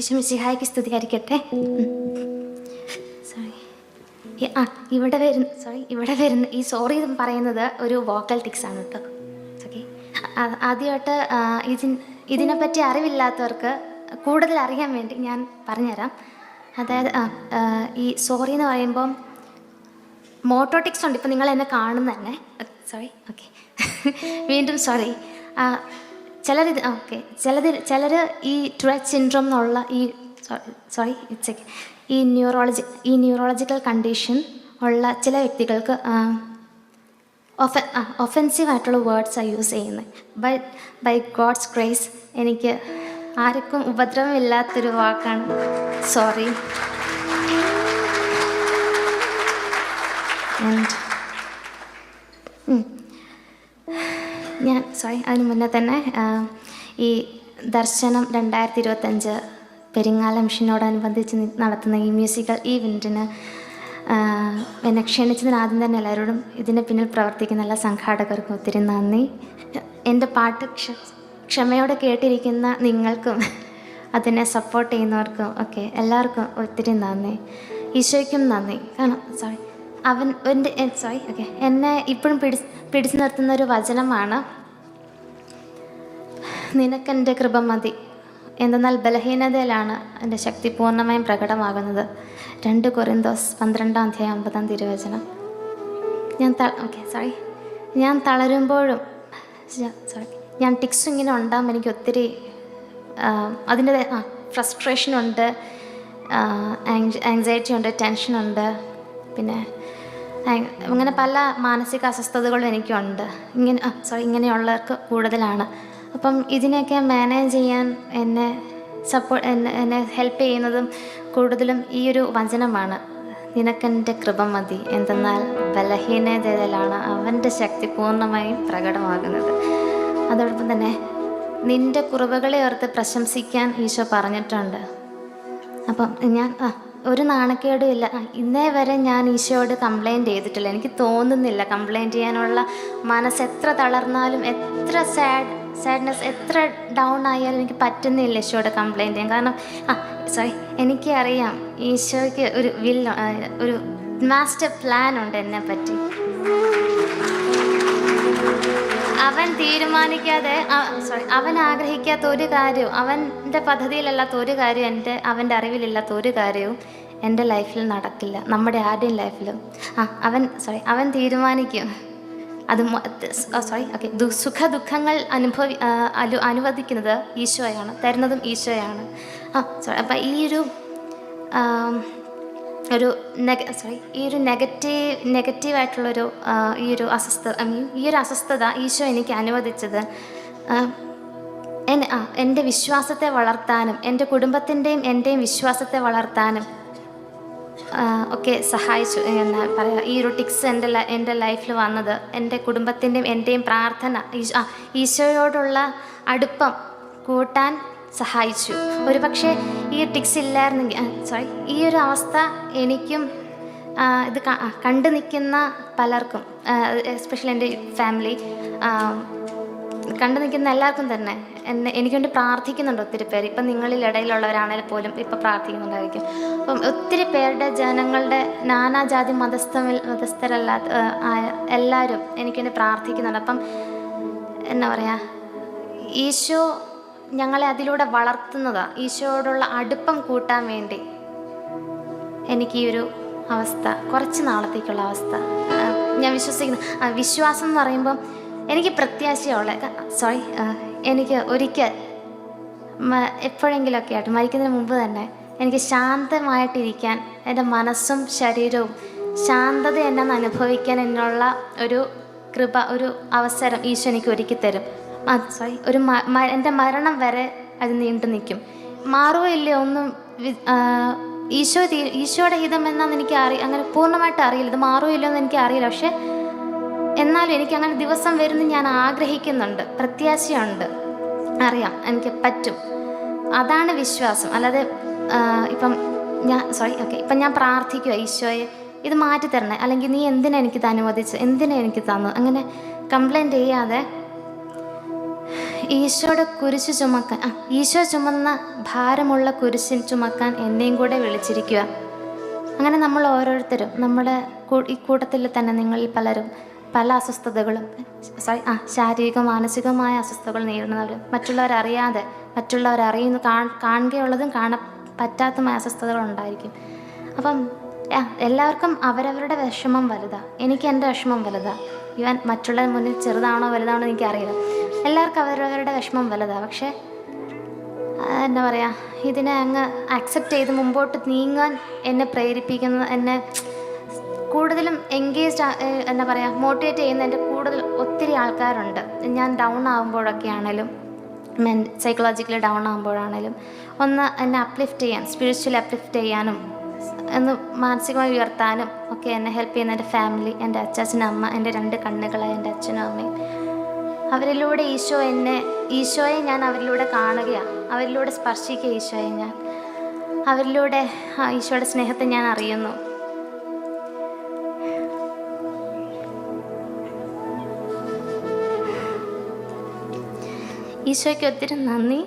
ഈശോ മിശിഹായ്ക്ക് സ്തുതിയായിരിക്കട്ടെ. സോറി, ഇവിടെ വരുന്ന ഈ സോറി എന്ന് പറയുന്നത് ഒരു വോക്കൽ ടിക്സ് ആണ് കേട്ടോ. ഓക്കെ, ആദ്യമായിട്ട് ഇതിനെപ്പറ്റി അറിവില്ലാത്തവർക്ക് കൂടുതൽ അറിയാൻ വേണ്ടി ഞാൻ പറഞ്ഞുതരാം. അതായത് ഈ സോറി എന്ന് പറയുമ്പം മോട്ടോട്ടിക്സ് ഉണ്ട്. ഇപ്പം നിങ്ങൾ എന്നെ കാണുന്ന തന്നെ സോറി, ഓക്കെ വീണ്ടും സോറി. ചിലർ ഈ ടൂററ്റ് സിൻഡ്രോം എന്നുള്ള ഈ ന്യൂറോളജിക്കൽ കണ്ടീഷൻ ഉള്ള ചില വ്യക്തികൾക്ക് ഒഫെൻസീവായിട്ടുള്ള വേർഡ്സാണ് യൂസ് ചെയ്യുന്നത്. ബൈ ഗോഡ്സ് ഗ്രേസ് എനിക്ക് ആർക്കും ഉപദ്രവമില്ലാത്തൊരു വാക്കാണ് സോറി. അതിന് മുന്നേ തന്നെ ഈ ദർശനം 2025 പെരിങ്ങാല മിഷനോടനുബന്ധിച്ച് നടത്തുന്ന ഈ മ്യൂസിക്കൽ ഈവൻറ്റിന് എന്നെ ക്ഷണിച്ചതിന് ആദ്യം തന്നെ എല്ലാവരോടും ഇതിന് പിന്നിൽ പ്രവർത്തിക്കുന്ന എല്ലാ സംഘാടകർക്കും ഒത്തിരി നന്ദി. എൻ്റെ പാട്ട് ക്ഷമയോടെ കേട്ടിരിക്കുന്ന നിങ്ങൾക്കും അതിനെ സപ്പോർട്ട് ചെയ്യുന്നവർക്കും ഒക്കെ എല്ലാവർക്കും ഒത്തിരി നന്ദി. ഈശോയ്ക്കും നന്ദി. കാരണം എന്നെ ഇപ്പോഴും പിടിച്ചു നിർത്തുന്ന ഒരു വചനമാണ്, നിനക്കെൻ്റെ കൃപ മതി, എന്തെന്നാൽ ബലഹീനതയിലാണ് എൻ്റെ ശക്തി പൂർണ്ണമായും പ്രകടമാകുന്നത്. 2 കൊരിന്തോസ് 12-9 തിരുവചനം. ഞാൻ തളരുമ്പോഴും ഞാൻ ടിക്സ് ഇങ്ങനെ ഉണ്ടാകുമ്പോൾ എനിക്ക് ഒത്തിരി അതിൻ്റെ ഫ്രസ്ട്രേഷനുണ്ട്, ആങ്സൈറ്റി ഉണ്ട്, ടെൻഷനുണ്ട്, പിന്നെ അങ്ങനെ പല മാനസിക അസ്വസ്ഥതകളും എനിക്കുണ്ട്. ഇങ്ങനെയുള്ളവർക്ക് കൂടുതലാണ്. അപ്പം ഇതിനെയൊക്കെ മാനേജ് ചെയ്യാൻ എന്നെ ഹെൽപ്പ് ചെയ്യുന്നതും കൂടുതലും ഈ ഒരു വചനമാണ്, നിനക്കെൻ്റെ കൃപ മതി, എന്തെന്നാൽ ബലഹീനതയിലാണ് അവൻ്റെ ശക്തി പൂർണ്ണമായും പ്രകടമാകുന്നത്. അതോടൊപ്പം തന്നെ നിൻ്റെ കുറവുകളെ ഓർത്ത് പ്രശംസിക്കാൻ ഈശോ പറഞ്ഞിട്ടുണ്ട്. അപ്പം ഞാൻ ഒരു നാണക്കേടും ഇല്ല. ഇന്നേ വരെ ഞാൻ ഈശോയോട് കംപ്ലൈൻറ്റ് ചെയ്തിട്ടില്ല. എനിക്ക് തോന്നുന്നില്ല കംപ്ലൈൻറ്റ് ചെയ്യാനുള്ള മനസ്സ്. എത്ര തളർന്നാലും, എത്ര സാഡ്നെസ്, എത്ര ഡൗൺ ആയാലും എനിക്ക് പറ്റുന്നില്ല ഈശോയോട് കംപ്ലൈൻറ്റ് ചെയ്യാൻ. കാരണം എനിക്കറിയാം ഈശോയ്ക്ക് ഒരു മാസ്റ്റർ പ്ലാൻ ഉണ്ട് എന്നെ പറ്റി. അവൻ തീരുമാനിക്കാതെ അവൻ ആഗ്രഹിക്കാത്ത ഒരു കാര്യവും, അവൻ്റെ പദ്ധതിയിലല്ലാത്ത ഒരു കാര്യവും, അവൻ്റെ അറിവിലില്ലാത്ത ഒരു കാര്യവും എൻ്റെ ലൈഫിൽ നടക്കില്ല, നമ്മുടെ ആരുടെയും ലൈഫിലും. അവൻ തീരുമാനിക്കും. അത് സുഖ ദുഃഖങ്ങൾ അനുവദിക്കുന്നത് ഈശോയാണ്, തരുന്നതും ഈശോയാണ്. അപ്പം ഈ ഒരു നെഗറ്റീവായിട്ടുള്ളൊരു ഈ ഒരു അസ്വസ്ഥത ഈശോ എനിക്ക് അനുവദിച്ചത് എൻ്റെ വിശ്വാസത്തെ വളർത്താനും, എൻ്റെ കുടുംബത്തിൻ്റെയും എൻ്റെയും വിശ്വാസത്തെ വളർത്താനും ഒക്കെ സഹായിച്ചു എന്ന് പറയാം. ഈ ഒരു ടിക്സ് എൻ്റെ ലൈഫിൽ വന്നത് എൻ്റെ കുടുംബത്തിൻ്റെയും എൻ്റെയും പ്രാർത്ഥന, ഈശോയോടുള്ള അടുപ്പം കൂട്ടാൻ സഹായിച്ചു. ഒരു പക്ഷേ ഈ ടിക്സ് ഇല്ലായിരുന്നെങ്കിൽ ഈ ഒരു അവസ്ഥ എനിക്കും ഇത് കണ്ടു നിൽക്കുന്ന പലർക്കും, എസ്പെഷ്യലി എൻ്റെ ഫാമിലി കണ്ടു നിൽക്കുന്ന എല്ലാവർക്കും തന്നെ എനിക്ക് വേണ്ടി പ്രാർത്ഥിക്കുന്നുണ്ട് ഒത്തിരി പേര്. ഇപ്പം നിങ്ങളിൽ ഇടയിലുള്ളവരാണെങ്കിൽ പോലും ഇപ്പം പ്രാർത്ഥിക്കുന്നുണ്ടായിരിക്കും. അപ്പം ഒത്തിരി പേരുടെ ജനങ്ങളുടെ നാനാജാതി മതസ്ഥരല്ലാത്ത എല്ലാവരും എനിക്ക് വേണ്ടി പ്രാർത്ഥിക്കുന്നുണ്ട്. അപ്പം എന്നാ പറയുക, ഈശോ ഞങ്ങളെ അതിലൂടെ വളർത്തുന്നതാണ്. ഈശോയോടുള്ള അടുപ്പം കൂട്ടാൻ വേണ്ടി എനിക്ക് ഈ ഒരു അവസ്ഥ, കുറച്ച് നാളത്തേക്കുള്ള അവസ്ഥ ഞാൻ വിശ്വസിക്കുന്നു. വിശ്വാസം എന്ന് പറയുമ്പം എനിക്ക് പ്രത്യാശയുള്ള എനിക്ക് ഒരിക്കൽ എപ്പോഴെങ്കിലുമൊക്കെ ആയിട്ട് മരിക്കുന്നതിന് മുമ്പ് തന്നെ എനിക്ക് ശാന്തമായിട്ടിരിക്കാൻ, എൻ്റെ മനസ്സും ശരീരവും ശാന്തത എന്നെ അനുഭവിക്കാൻ എന്നുള്ള ഒരു കൃപ, ഒരു അവസരം ഈശോ എനിക്ക് ഒരുക്കി തരും. എൻ്റെ മരണം വരെ അത് നീണ്ടു നിൽക്കും. മാറുമോ ഇല്ലയോ ഒന്നും ഈശോയുടെ ഹിതം എന്നാന്ന് എനിക്ക് അങ്ങനെ പൂർണ്ണമായിട്ട് അറിയില്ല. ഇത് മാറുമോ ഇല്ലയോ എന്ന് എനിക്ക് അറിയില്ല. പക്ഷെ എന്നാലും എനിക്ക് അങ്ങനെ ദിവസം വരുന്ന ഞാൻ ആഗ്രഹിക്കുന്നുണ്ട്, പ്രത്യാശയുണ്ട്, അറിയാം എനിക്ക് പറ്റും. അതാണ് വിശ്വാസം. അല്ലാതെ ഇപ്പം ഞാൻ പ്രാർത്ഥിക്കുക, ഈശോയെ ഇത് മാറ്റി തരണേ, അല്ലെങ്കിൽ നീ എന്തിനാ എനിക്കിത് അനുവദിച്ച്, എന്തിനാ എനിക്ക് തന്നു, അങ്ങനെ കംപ്ലൈൻറ്റ് ചെയ്യാതെ ഈശോയുടെ കുരിശ് ചുമക്കാൻ, ഈശോ ചുമന്ന ഭാരമുള്ള കുരിശിൽ ചുമക്കാൻ എന്നെയും കൂടെ വിളിച്ചിരിക്കുക. അങ്ങനെ നമ്മൾ ഓരോരുത്തരും നമ്മുടെ ഈ കൂട്ടത്തിൽ തന്നെ നിങ്ങളിൽ പലരും പല അസ്വസ്ഥതകളും ശാരീരിക മാനസികമായ അസ്വസ്ഥതകൾ നേരിടുന്നവർ, മറ്റുള്ളവരറിയാതെ മറ്റുള്ളവരറിയുന്ന കാണുകയുള്ളതും പറ്റാത്തതുമായ അസ്വസ്ഥതകളുണ്ടായിരിക്കും. അപ്പം എല്ലാവർക്കും അവരവരുടെ വിഷമം വലുതാണ്. എനിക്ക് എൻ്റെ വിഷമം വലുതാണ്. ഈവൻ മറ്റുള്ള മുന്നിൽ ചെറുതാണോ വലുതാണോ എനിക്കറിയില്ല. എല്ലാവർക്കും അവരവരുടെ വിഷമം വലുതാണ്. പക്ഷേ എന്താ പറയുക, ഇതിനെ അങ്ങ് അക്സെപ്റ്റ് ചെയ്ത് മുമ്പോട്ട് നീങ്ങാൻ എന്നെ പ്രേരിപ്പിക്കുന്ന, എന്നെ കൂടുതലും എൻഗേജ്ഡ് എന്താ പറയുക മോട്ടിവേറ്റ് ചെയ്യുന്ന എൻ്റെ ഒത്തിരി ആൾക്കാരുണ്ട്. ഞാൻ ഡൗൺ ആകുമ്പോഴൊക്കെ ആണെങ്കിലും സൈക്കോളജിക്കലി ഡൗൺ ആകുമ്പോഴാണേലും ഒന്ന് എന്നെ അപ്ലിഫ്റ്റ് ചെയ്യാൻ, സ്പിരിച്വലി അപ്ലിഫ്റ്റ് ചെയ്യാനും ഒന്ന് മാനസികമായി ഉയർത്താനും ഒക്കെ എന്നെ ഹെൽപ്പ് ചെയ്യുന്ന എൻ്റെ ഫാമിലി, എൻ്റെ അച്ചാച്ചനും അമ്മ, എൻ്റെ 2 കണ്ണുകളായ എൻ്റെ അച്ഛനും അമ്മയും. അവരിലൂടെ ഈശോയെ ഞാൻ അവരിലൂടെ കാണുകയാണ്, അവരിലൂടെ സ്പർശിക്കുക ഈശോയെ ഞാൻ, അവരിലൂടെ ഈശോയുടെ സ്നേഹത്തെ ഞാൻ അറിയുന്നു. ഈശോയ്ക്ക് ഒത്തിരി നന്ദി.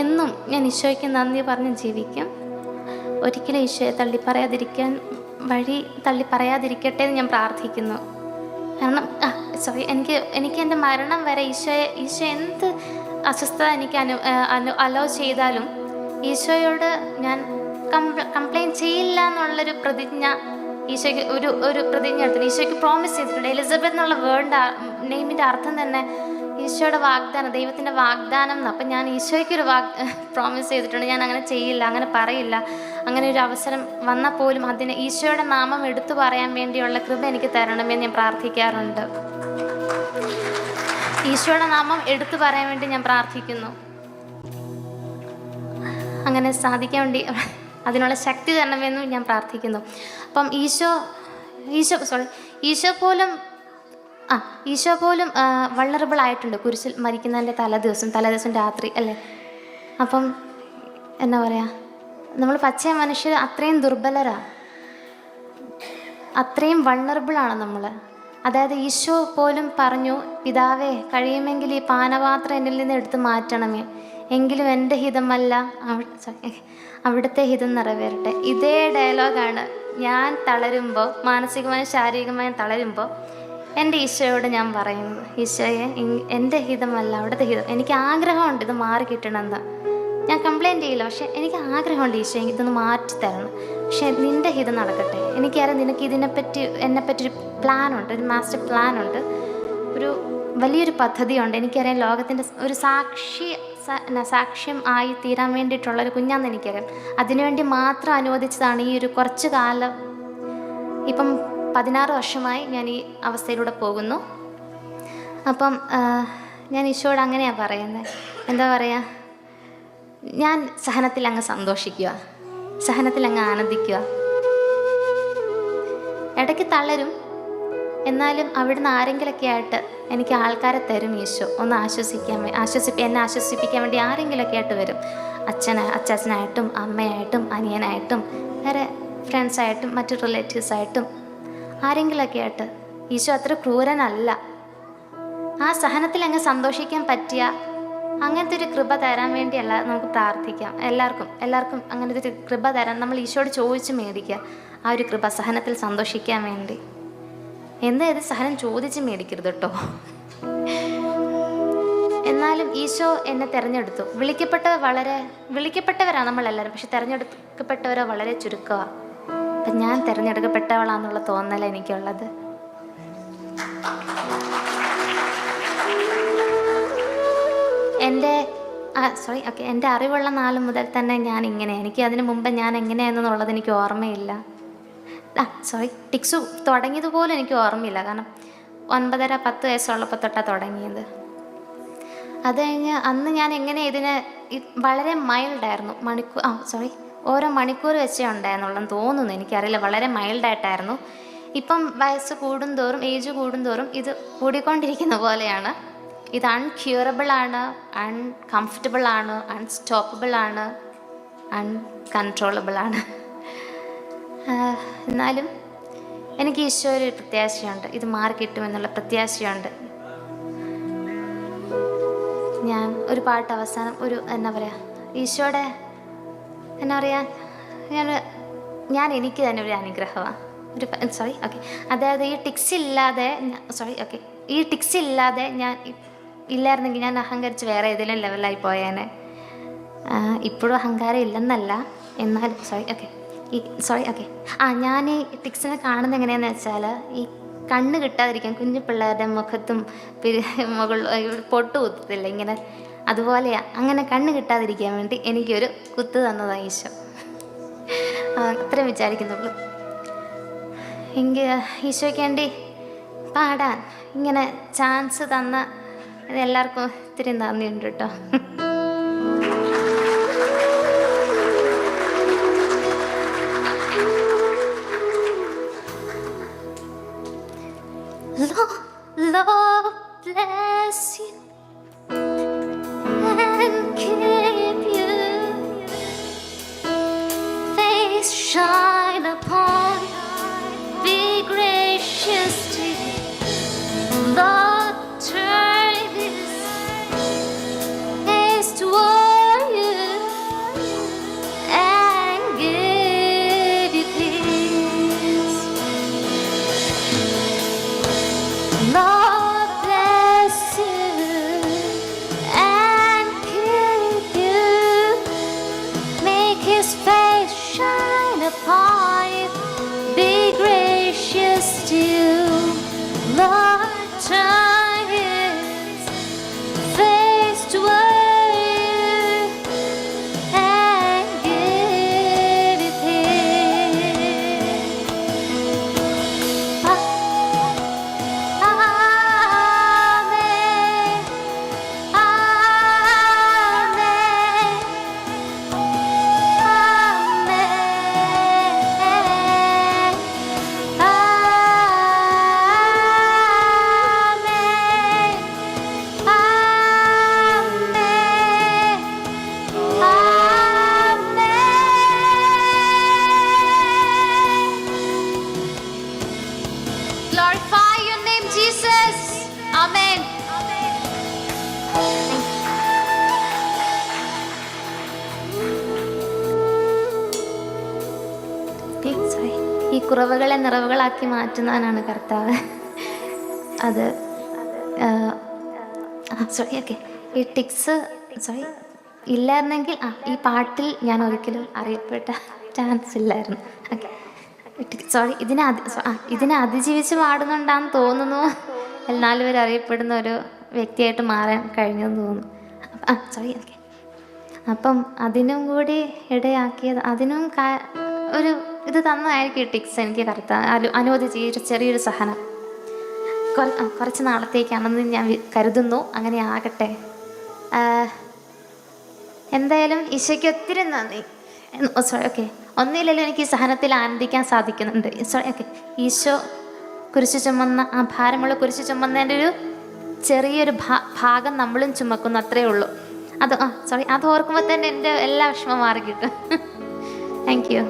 എന്നും ഞാൻ ഈശോയ്ക്ക് നന്ദി പറഞ്ഞ് ജീവിക്കും. ഒരിക്കലും ഈശോയെ തള്ളിപ്പറയാതിരിക്കട്ടെ എന്ന് ഞാൻ പ്രാർത്ഥിക്കുന്നു. കാരണം എനിക്ക് എൻ്റെ മരണം വരെ ഈശോ എന്ത് അസ്വസ്ഥത എനിക്ക് അലോ ചെയ്താലും ഈശോയോട് ഞാൻ കംപ്ലൈൻറ്റ് ചെയ്യില്ല എന്നുള്ളൊരു പ്രതിജ്ഞ ഈശോയ്ക്ക് ഒരു പ്രതിജ്ഞ എടുത്തിട്ടുണ്ട്. ഈശോയ്ക്ക് പ്രോമിസ് ചെയ്തിട്ടുണ്ട്. എലിസബത്ത് എന്നുള്ള വേർഡിൻ്റെ നെയിമിൻ്റെ അർത്ഥം തന്നെ ഈശോയുടെ വാഗ്ദാനം, ദൈവത്തിൻ്റെ വാഗ്ദാനം എന്ന്. അപ്പം ഞാൻ ഈശോയ്ക്കൊരു പ്രോമിസ് ചെയ്തിട്ടുണ്ട്, ഞാൻ അങ്ങനെ ചെയ്യില്ല, അങ്ങനെ പറയില്ല. അങ്ങനെ ഒരു അവസരം വന്നാൽ പോലും അതിന് ഈശോയുടെ നാമം എടുത്തു പറയാൻ വേണ്ടിയുള്ള കൃപ എനിക്ക് തരണമെന്ന് ഞാൻ പ്രാർത്ഥിക്കാറുണ്ട്. ഈശോയുടെ നാമം എടുത്തു പറയാൻ വേണ്ടി ഞാൻ പ്രാർത്ഥിക്കുന്നു. അങ്ങനെ സാധിക്കാൻ വേണ്ടി അതിനുള്ള ശക്തി തരണമെന്നും ഞാൻ പ്രാർത്ഥിക്കുന്നു. അപ്പം ഈശോ പോലും വൾണറബിൾ ആയിട്ടുണ്ട് കുരിശിൽ മരിക്കുന്നതിൻ്റെ തലേദിവസം രാത്രി അല്ലേ. അപ്പം എന്നാ പറയുക, നമ്മൾ പച്ച മനുഷ്യർ അത്രയും ദുർബലരാണ്, അത്രയും വൾണറബിളാണ് നമ്മൾ. അതായത് ഈശോ പോലും പറഞ്ഞു, പിതാവേ കഴിയുമെങ്കിൽ ഈ പാനപാത്രം എന്നിൽ നിന്ന് എടുത്ത് മാറ്റണമേ, എങ്കിലും എൻ്റെ ഹിതമല്ല അവിടുത്തെ ഹിതം നിറവേറട്ടെ. ഇതേ ഡയലോഗാണ് ഞാൻ തളരുമ്പോൾ, മാനസികമായും ശാരീരികമായും തളരുമ്പോൾ എൻ്റെ ഈശോയോട് ഞാൻ പറയുന്നത്. ഈശോയെ, എൻ്റെ ഹിതമല്ല അവിടുത്തെ ഹിതം. എനിക്ക് ആഗ്രഹമുണ്ട് ഇത് മാറി കിട്ടണമെന്ന്. ഞാൻ കംപ്ലൈൻറ്റ് ചെയ്യില്ല, പക്ഷേ എനിക്ക് ആഗ്രഹമുണ്ട് ഈശോ ഇതൊന്ന് മാറ്റി തരണം. പക്ഷേ നിൻ്റെ ഹിതം നടക്കട്ടെ. എനിക്കറിയാം നിനക്ക് എന്നെപ്പറ്റി ഒരു പ്ലാനുണ്ട്, ഒരു മാസ്റ്റർ പ്ലാനുണ്ട്, ഒരു വലിയൊരു പദ്ധതിയുണ്ട്. എനിക്കറിയാം ലോകത്തിൻ്റെ ഒരു സാക്ഷ്യം ആയി തീരാൻ വേണ്ടിയിട്ടുള്ളൊരു കുഞ്ഞാന്ന് എനിക്കറിയാം. അതിനുവേണ്ടി മാത്രം അനുവദിച്ചതാണ് ഈ ഒരു കുറച്ച് കാലം. ഇപ്പം 16 വർഷമായി ഞാൻ ഈ അവസ്ഥയിലൂടെ പോകുന്നു. അപ്പം ഞാൻ ഈശോയോട് അങ്ങനെയാണ് പറയുന്നത്. എന്താ പറയുക, ഞാൻ സഹനത്തിൽ അങ്ങ് സന്തോഷിക്കുക, സഹനത്തിൽ അങ്ങ് ആനന്ദിക്കുക. ഇടയ്ക്ക് തളരും, എന്നാലും അവിടുന്ന് ആരെങ്കിലൊക്കെ ആയിട്ട് എനിക്ക് ആൾക്കാരെ തരും ഈശോ. ഒന്ന് എന്നെ ആശ്വസിപ്പിക്കാൻ വേണ്ടി ആരെങ്കിലൊക്കെ ആയിട്ട് വരും. അച്ചാച്ചനായിട്ടും അമ്മയായിട്ടും അനിയനായിട്ടും വേറെ ഫ്രണ്ട്സായിട്ടും മറ്റു റിലേറ്റീവ്സായിട്ടും ആരെങ്കിലൊക്കെ ആയിട്ട്. ഈശോ അത്ര ക്രൂരനല്ല. ആ സഹനത്തിൽ അങ്ങ് സന്തോഷിക്കാൻ പറ്റിയ അങ്ങനത്തെ ഒരു കൃപ തരാൻ വേണ്ടിയല്ല നമുക്ക് പ്രാർത്ഥിക്കാം. എല്ലാവർക്കും അങ്ങനത്തെ ഒരു കൃപ തരാൻ നമ്മൾ ഈശോയോട് ചോദിച്ച് മേടിക്കുക. ആ ഒരു കൃപ സഹനത്തിൽ സന്തോഷിക്കാൻ വേണ്ടി. ഇത് സഹനം ചോദിച്ച് മേടിക്കരുത് കേട്ടോ. എന്നാലും ഈശോ എന്നെ തിരഞ്ഞെടുത്തു. വിളിക്കപ്പെട്ടവരാണ് നമ്മളെല്ലാവരും, പക്ഷെ തിരഞ്ഞെടുക്കപ്പെട്ടവരോ വളരെ ചുരുക്കമാണ്. അപ്പം ഞാൻ തിരഞ്ഞെടുക്കപ്പെട്ടവളാന്നുള്ള തോന്നലാണ് എനിക്കുള്ളത്. എൻ്റെ അറിവുള്ള നാൾ മുതൽ തന്നെ ഞാൻ ഇങ്ങനെ, എനിക്ക് അതിന് മുമ്പ് ഞാൻ എങ്ങനെയാണെന്നുള്ളത് എനിക്ക് ഓർമ്മയില്ല. ടിക്സു തുടങ്ങിയതുപോലും എനിക്ക് ഓർമ്മയില്ല. കാരണം 9-10 വയസ്സുള്ളപ്പോൾ തൊട്ടാണ് തുടങ്ങിയത്. അത് കഴിഞ്ഞ് അന്ന് ഞാൻ എങ്ങനെ വളരെ മൈൽഡായിരുന്നു. ഓരോ മണിക്കൂർ വെച്ചേ ഉണ്ടായിരുന്നുള്ളെന്ന് തോന്നുന്നു, എനിക്കറിയില്ല. വളരെ മൈൽഡായിട്ടായിരുന്നു. ഇപ്പം വയസ്സ് കൂടുന്തോറും, ഏജ് കൂടുന്തോറും ഇത് കൂടിക്കൊണ്ടിരിക്കുന്ന പോലെയാണ്. ഇത് അൺക്യൂറബിളാണ്, അൺകംഫർട്ടബിളാണ്, അൺസ്റ്റോപ്പബിളാണ്, അൺകൺട്രോളബിളാണ്. എന്നാലും എനിക്ക് ഈശോ ഒരു പ്രത്യാശയുണ്ട്, ഇത് മാറി കിട്ടുമെന്നുള്ള പ്രത്യാശയുണ്ട്. ഞാൻ ഒരു പാട്ട് അവസാനം ഒരു എന്നാ പറയുക, ഈശോയുടെ എന്നാ പറയുക, ഞാൻ എനിക്ക് തന്നെ ഒരു അനുഗ്രഹമാണ്. അതായത് ഈ ടിക്സ് ഇല്ലാതെ ഈ ടിക്സ് ഇല്ലാതെ ഞാൻ ഇല്ലായിരുന്നെങ്കിൽ ഞാൻ അഹങ്കരിച്ച് വേറെ ഏതെങ്കിലും ലെവലായി പോയേനെ. ഇപ്പോഴും അഹങ്കാരം ഇല്ലെന്നല്ല, എന്നാലും ഞാൻ ഈ ടിക്സിനെ കാണുന്നത് എങ്ങനെയാണെന്ന് വെച്ചാൽ, ഈ കണ്ണ് കിട്ടാതിരിക്കാൻ കുഞ്ഞു പിള്ളേരുടെ മുഖത്തും പൊട്ട് കുത്തത്തില്ല ഇങ്ങനെ, അതുപോലെയാണ്. അങ്ങനെ കണ്ണ് കിട്ടാതിരിക്കാൻ വേണ്ടി എനിക്കൊരു കുത്ത് തന്നതാണ് ഈശോ. അത്രയും വിചാരിക്കുന്നുള്ളൂ. ഈശോയ്ക്ക് വേണ്ടി പാടാൻ ഇങ്ങനെ ചാൻസ് തന്ന എല്ലാവർക്കും ഒത്തിരി നന്ദിയുണ്ട് കേട്ടോ. Lord bless you and keep you, face shine upon you, be gracious to you. Lord turn his face toward you and give you peace. Lord bless you and keep you, make his face shine upon you, be gracious to you. Lord turn his face toward you and give you peace. Glorify your name, Jesus. Amen. ഈ കുറവുകളെ നിറവുകളാക്കി മാറ്റുന്നവനാണ് കർത്താവ്. അത് ഈ ടിക്സ് ഇല്ലായിരുന്നെങ്കിൽ ഈ പാട്ടിൽ ഞാൻ ഒരിക്കലും അറിയപ്പെട്ട ചാൻസ് ഇല്ലായിരുന്നു. ഇതിനെ അതിജീവിച്ച് പാടുന്നുണ്ടാന്ന് തോന്നുന്നു. എന്നാലും ഇവർ അറിയപ്പെടുന്ന ഒരു വ്യക്തിയായിട്ട് മാറാൻ കഴിഞ്ഞെന്ന് തോന്നുന്നു. അപ്പം അതിനും കൂടി ഇടയാക്കിയത്, അതിനും ഒരു ഇത് തന്നതായിരിക്കും ടിക്സ് എനിക്ക് അനുവദിച്ച് ഈ ചെറിയൊരു സഹനം കുറച്ച് നാളത്തേക്കാണെന്ന് ഞാൻ കരുതുന്നു. അങ്ങനെ ആകട്ടെ. എന്തായാലും ഈശോയ്ക്ക് ഒത്തിരി നന്ദി. ഒന്നില്ലല്ലോ എനിക്ക് ഈ സഹനത്തിൽ ആനന്ദിക്കാൻ സാധിക്കുന്നുണ്ട്. ഈശോ കുരിശ് ചുമന്ന, ആ ഭാരമുള്ള കുരിശ് ചുമന്നതിൻ്റെ ഒരു ചെറിയൊരു ഭാഗം നമ്മളും ചുമക്കുന്നു, അത്രയേ ഉള്ളൂ. അത് ഓർക്കുമ്പോൾ തന്നെ എൻ്റെ എല്ലാ വിഷമം മാറി കിട്ടും. Thank you.